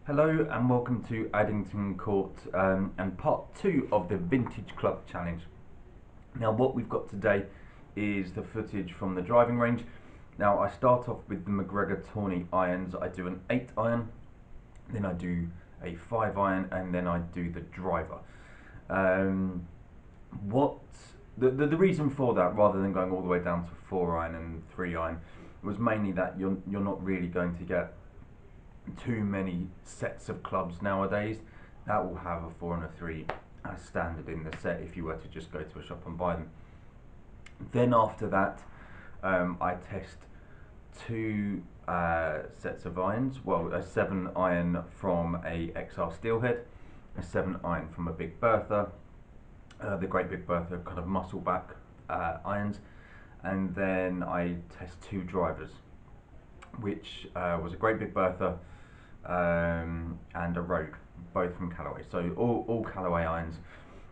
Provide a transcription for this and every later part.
Hello and welcome to Addington Court and part 2 of the Vintage Club Challenge. Now what we've got today is the footage from the driving range. Now I start off with the Macgregor Tawny irons. I do an 8 iron, then I do a 5 iron, and then I do the driver. The reason for that, rather than going all the way down to 4 iron and 3 iron, was mainly that you're not really going to get too many sets of clubs nowadays that will have a 4 and a 3 as standard in the set if you were to just go to a shop and buy them. Then after that, I test 2 sets of irons. Well, a 7 iron from a XR Steelhead, a 7 iron from a Big Bertha, the Great Big Bertha kind of muscle back irons, and then I test 2 drivers, which was a Great Big Bertha and a Rogue, both from Callaway. So all Callaway irons.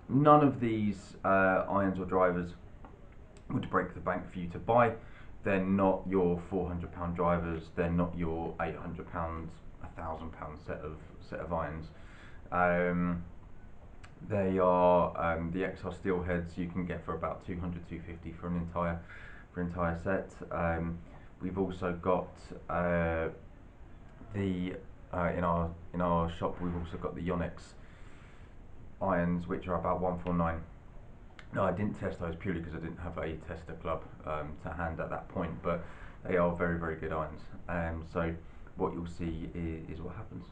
None of these irons or drivers would break the bank for you to buy. They're not your £400 drivers. They're not your £800, £1,000 set of irons. They are the XR Steelheads you can get for about 200, 250 for an entire set. We've also got in our shop we've also got the Yonex irons, which are about 149. No, I didn't test those purely because I didn't have a tester club to hand at that point, but they are very, very good irons. So what you'll see is what happens.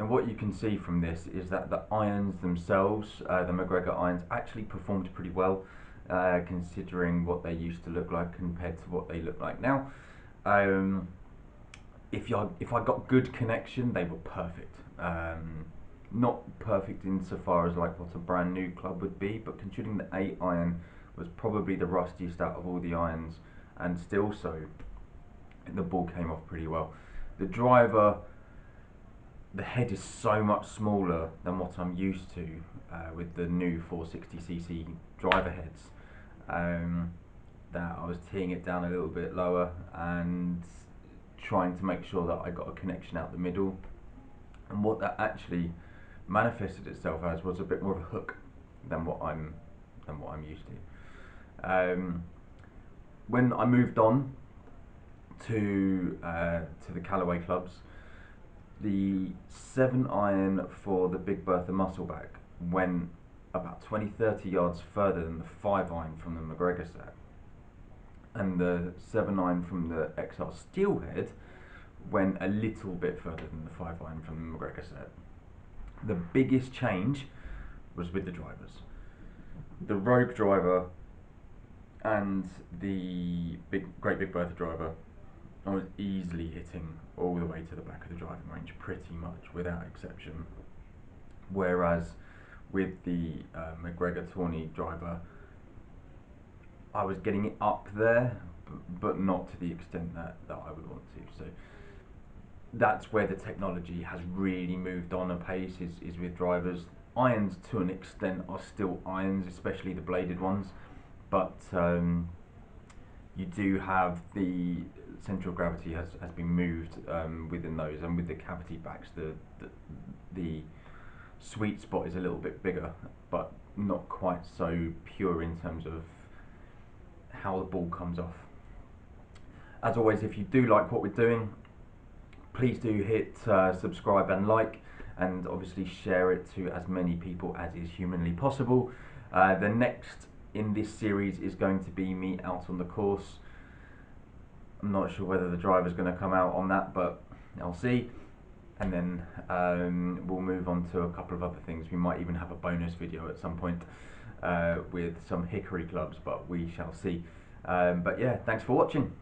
What you can see from this is that the irons themselves, the Macgregor irons, actually performed pretty well, considering what they used to look like compared to what they look like now. If I got good connection, they were perfect. Not perfect insofar as like what a brand new club would be, but considering the 8 iron was probably the rustiest out of all the irons, and still so, the ball came off pretty well. The driver, the head is so much smaller than what I'm used to with the new 460cc driver heads, that I was teeing it down a little bit lower and trying to make sure that I got a connection out the middle, and what that actually manifested itself as was a bit more of a hook than what I'm used to. When I moved on to the Callaway clubs, the 7 iron for the Big Bertha Muscleback went about 20-30 yards further than the 5 iron from the Macgregor set, and the 7 iron from the XR Steelhead went a little bit further than the 5 iron from the Macgregor set. The biggest change was with the drivers. The Rogue driver and the Great Big Bertha driver I was easily hitting all the way to the back of the driving range, pretty much without exception. Whereas with the Macgregor Tawny driver, I was getting it up there, but not to the extent that I would want to. So that's where the technology has really moved on apace, is with drivers. Irons to an extent are still irons, especially the bladed ones, but you do have the central of gravity has been moved within those, and with the cavity backs, the sweet spot is a little bit bigger, but not quite so pure in terms of how the ball comes off. As always, if you do like what we're doing, please do hit subscribe and like, and obviously share it to as many people as is humanly possible. The next in this series is going to be me out on the course. I'm not sure whether the driver's going to come out on that, but I'll see. And then we'll move on to a couple of other things. We might even have a bonus video at some point with some hickory clubs, but we shall see. But yeah, thanks for watching.